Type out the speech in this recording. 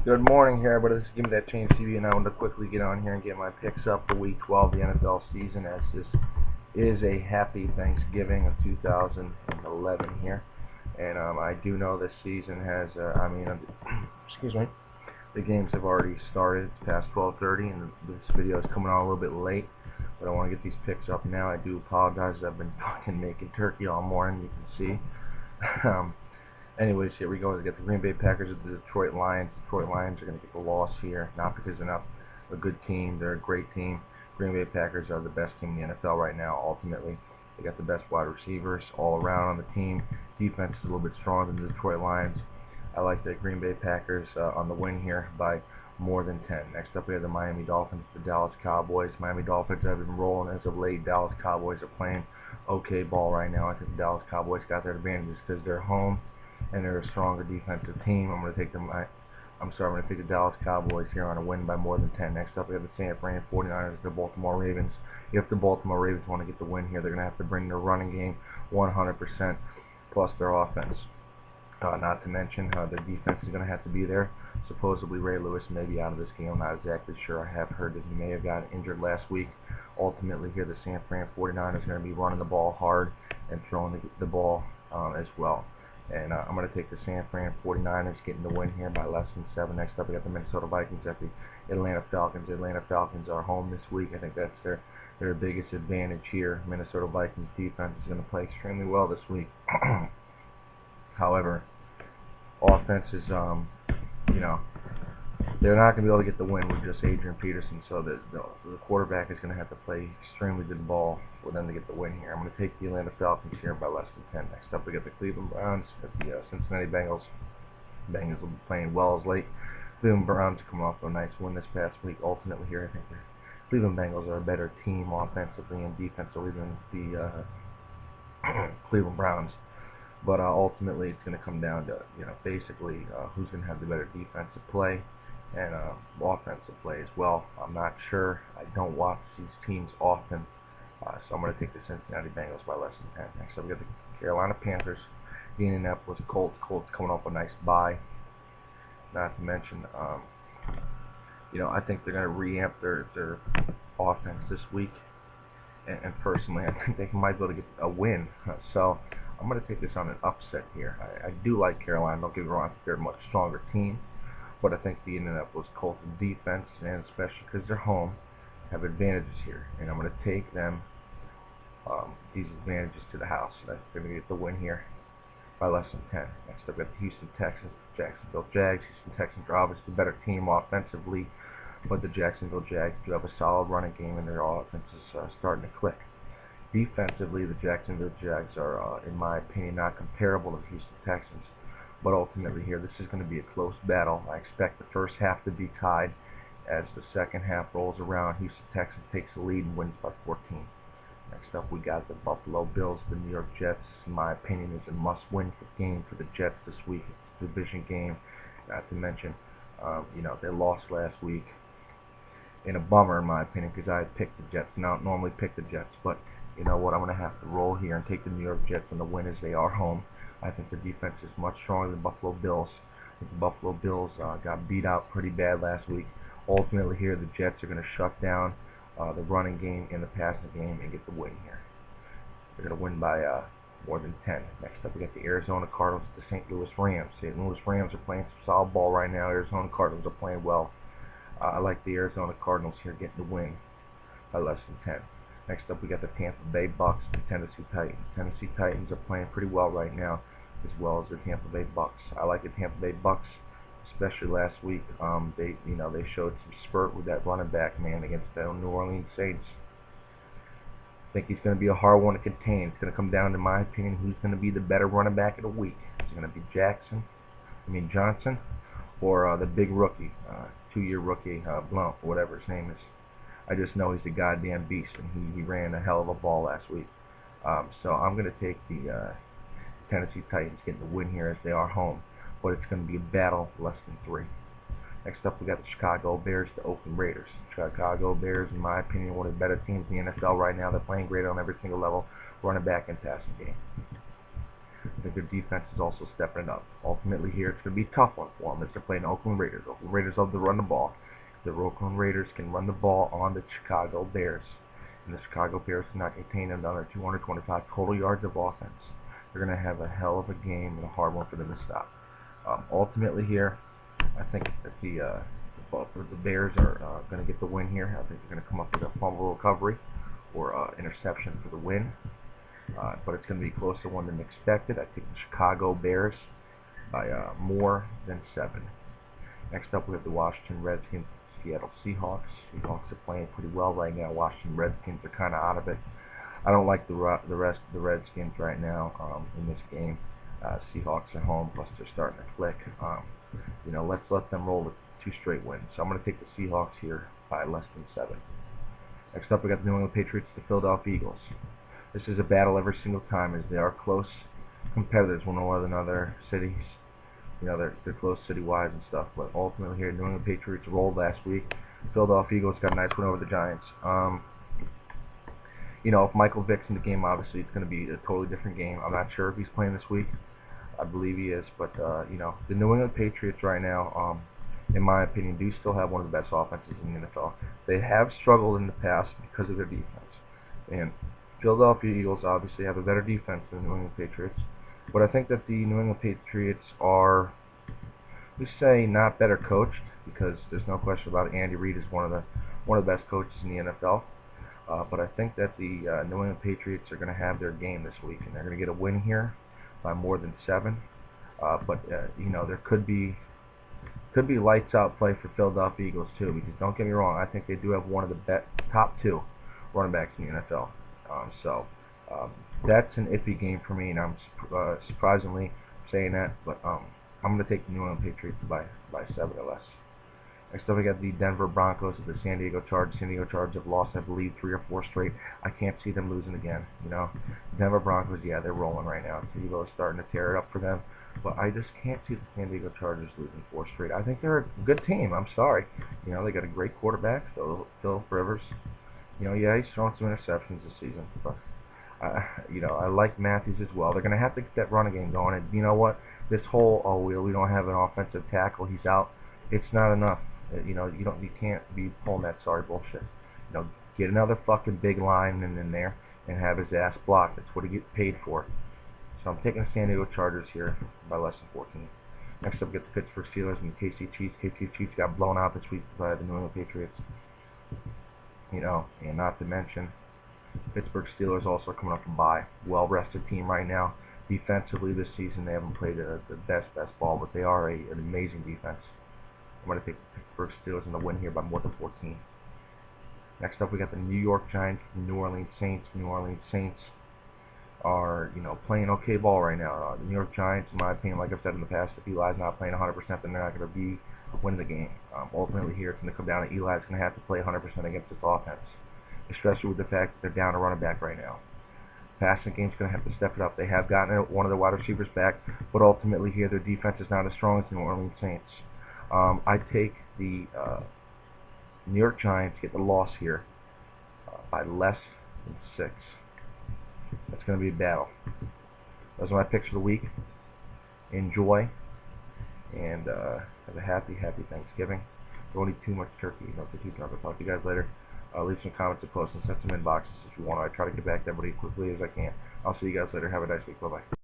Good morning here, everybody. This is Give Me That Change TV, and I want to quickly get on here and get my picks up for Week 12 of the NFL season, as this is a happy Thanksgiving of 2011 here. And I do know this season has, excuse me, the games have already started. It's past 12:30, and this video is coming on a little bit late, but I want to get these picks up now. I do apologize. I've been fucking making turkey all morning, you can see. Anyways, here we go. We got the Green Bay Packers at the Detroit Lions. Detroit Lions are going to get the loss here, not because they're not a good team. They're a great team. Green Bay Packers are the best team in the NFL right now, ultimately. They got the best wide receivers all around on the team. Defense is a little bit stronger than the Detroit Lions. I like the Green Bay Packers on the win here by more than 10. Next up, we have the Miami Dolphins, the Dallas Cowboys. Miami Dolphins have been rolling as of late. Dallas Cowboys are playing okay ball right now. I think the Dallas Cowboys got their advantages because they're home and they're a stronger defensive team. I'm going to take the Dallas Cowboys here on a win by more than 10. Next up, we have the San Fran 49ers, the Baltimore Ravens. If the Baltimore Ravens want to get the win here, they're going to have to bring their running game 100% plus their offense. Not to mention their defense is going to have to be there. Supposedly Ray Lewis may be out of this game. I'm not exactly sure. I have heard that he may have gotten injured last week. Ultimately here, the San Fran 49ers are going to be running the ball hard and throwing the ball as well. And I'm going to take the San Fran 49ers getting the win here by less than 7. Next up, we got the Minnesota Vikings at the Atlanta Falcons. The Atlanta Falcons are home this week. I think that's their biggest advantage here. Minnesota Vikings defense is going to play extremely well this week. However, offense is, they're not going to be able to get the win with just Adrian Peterson, so the quarterback is going to have to play extremely good ball for them to get the win here. I'm going to take the Atlanta Falcons here by less than 10. Next up, we got the Cleveland Browns at the Cincinnati Bengals. Bengals will be playing well as late. Cleveland Browns coming off a nice win this past week. Ultimately here, I think the Cleveland Bengals are a better team offensively and defensively than the Cleveland Browns. But ultimately, it's going to come down to basically who's going to have the better defensive play and offensive play as well. I'm not sure. I don't watch these teams often, so I'm going to take the Cincinnati Bengals by less than 10. Next up, we got the Carolina Panthers, the Indianapolis Colts. Colts coming off a nice bye. Not to mention, I think they're going to reamp their offense this week. And personally, I think they might be able to get a win. So I'm going to take this on an upset here. I do like Carolina. Don't get me wrong. I think they're a much stronger team. But I think the Indianapolis Colts defense, and especially because they're home, have advantages here. And I'm going to take them, these advantages to the house. And they're going to get the win here by less than 10. Next up, we've got the Houston Texans, Jacksonville Jags. Houston Texans are obviously the better team offensively, but the Jacksonville Jags do have a solid running game, and their offense is starting to click. Defensively, the Jacksonville Jags are, in my opinion, not comparable to the Houston Texans. But ultimately here, this is going to be a close battle. I expect the first half to be tied. As the second half rolls around, Houston Texans takes the lead and wins by 14. Next up, we got the Buffalo Bills, the New York Jets. In my opinion, is a must-win game for the Jets this week. It's a division game. Not to mention, they lost last week. In a bummer, in my opinion, because I had picked the Jets. I don't normally pick the Jets, but you know what? I'm going to have to roll here and take the New York Jets on the win, as they are home. I think the defense is much stronger than the Buffalo Bills. I think the Buffalo Bills got beat out pretty bad last week. Ultimately here, the Jets are going to shut down the running game and the passing game and get the win here. They're going to win by more than 10. Next up, we got the Arizona Cardinals, the St. Louis Rams. St. Louis Rams are playing some solid ball right now. Arizona Cardinals are playing well. I like the Arizona Cardinals here getting the win by less than 10. Next up, we got the Tampa Bay Bucs, the Tennessee Titans. Tennessee Titans are playing pretty well right now, as well as the Tampa Bay Bucs. I like the Tampa Bay Bucs, especially last week. They showed some spurt with that running back, man, against the New Orleans Saints. I think he's going to be a hard one to contain. It's going to come down to, my opinion, who's going to be the better running back of the week. Is it going to be Johnson, or the big rookie, 2-year rookie, Blount, or whatever his name is. I just know he's a goddamn beast, and he ran a hell of a ball last week. So I'm going to take the Tennessee Titans getting the win here, as they are home. But it's going to be a battle less than 3. Next up, we got the Chicago Bears, the Oakland Raiders. Chicago Bears, in my opinion, one of the better teams in the NFL right now. They're playing great on every single level, running back and passing game. think their defense is also stepping it up. Ultimately here, it's going to be a tough one for them as they're playing Oakland Raiders. Oakland Raiders love to run the ball. The Oakland Raiders can run the ball on the Chicago Bears, and the Chicago Bears cannot contain them under 225 total yards of offense. They're going to have a hell of a game and a hard one for them to stop. Ultimately here, I think that the Bears are going to get the win here. I think they're going to come up with a fumble recovery or interception for the win. But it's going to be a closer one than expected. I think the Chicago Bears by more than 7. Next up, we have the Washington Redskins, Seattle Seahawks. Seahawks are playing pretty well right now. Washington Redskins are kind of out of it. I don't like the rest of the Redskins right now in this game. Seahawks at home, plus they're starting to click. Let's let them roll with 2 straight wins. So I'm going to take the Seahawks here by less than 7. Next up, we got the New England Patriots, the Philadelphia Eagles. This is a battle every single time, as they are close competitors one another cities. They're close city-wise and stuff. But ultimately here, New England Patriots rolled last week. Philadelphia Eagles got a nice win over the Giants. If Michael Vick's in the game, obviously it's going to be a totally different game. I'm not sure if he's playing this week. I believe he is. But, the New England Patriots right now, in my opinion, do still have one of the best offenses in the NFL. They have struggled in the past because of their defense. And Philadelphia Eagles obviously have a better defense than the New England Patriots. But I think that the New England Patriots are, we say, not better coached, because there's no question about it. Andy Reid is one of the best coaches in the NFL. But I think that the New England Patriots are going to have their game this week, and they're going to get a win here by more than 7. There could be lights out play for Philadelphia Eagles too, because don't get me wrong, I think they do have one of the top 2 running backs in the NFL. That's an iffy game for me, and I'm surprisingly saying that, but I'm going to take the New England Patriots by 7 or less. Next up, we got the Denver Broncos and the San Diego Chargers. San Diego Chargers have lost, I believe, 3 or 4 straight. I can't see them losing again. Denver Broncos, yeah, they're rolling right now. Tebow is starting to tear it up for them, but I just can't see the San Diego Chargers losing 4 straight. I think they're a good team. I'm sorry. They got a great quarterback, Phil Rivers. Yeah, he's thrown some interceptions this season, but I like Matthews as well. They're going to have to get that running game going. And you know what? This whole we don't have an offensive tackle, he's out. It's not enough. You can't be pulling that sorry bullshit. Get another fucking big lineman in there and have his ass blocked. That's what he gets paid for. So I'm taking the San Diego Chargers here by less than 14. Next up, we get the Pittsburgh Steelers and the KC Chiefs. KC Chiefs got blown out this week by the New England Patriots. And not to mention, Pittsburgh Steelers also are coming up from bye. Well-rested team right now. Defensively this season, they haven't played the best ball, but they are an amazing defense. I'm going to take the Pittsburgh Steelers in the win here by more than 14. Next up, we got the New York Giants, New Orleans Saints. New Orleans Saints are, playing okay ball right now. The New York Giants, in my opinion, like I've said in the past, if Eli's not playing 100%, then they're not going to win the game. Ultimately here, it's going to come down to Eli's going to have to play 100% against this offense, especially with the fact that they're down a running back right now. Passing game's going to have to step it up. They have gotten one of their wide receivers back, but ultimately here, their defense is not as strong as the New Orleans Saints. I take the New York Giants get the loss here by less than 6. That's going to be a battle. Those are my picks for the week. Enjoy, and have a happy Thanksgiving. Don't eat too much turkey. Don't get too drunk. I'll talk to you guys later. Leave some comments and posts and send some inboxes if you want. I try to get back to everybody as quickly as I can. I'll see you guys later. Have a nice week. Bye-bye.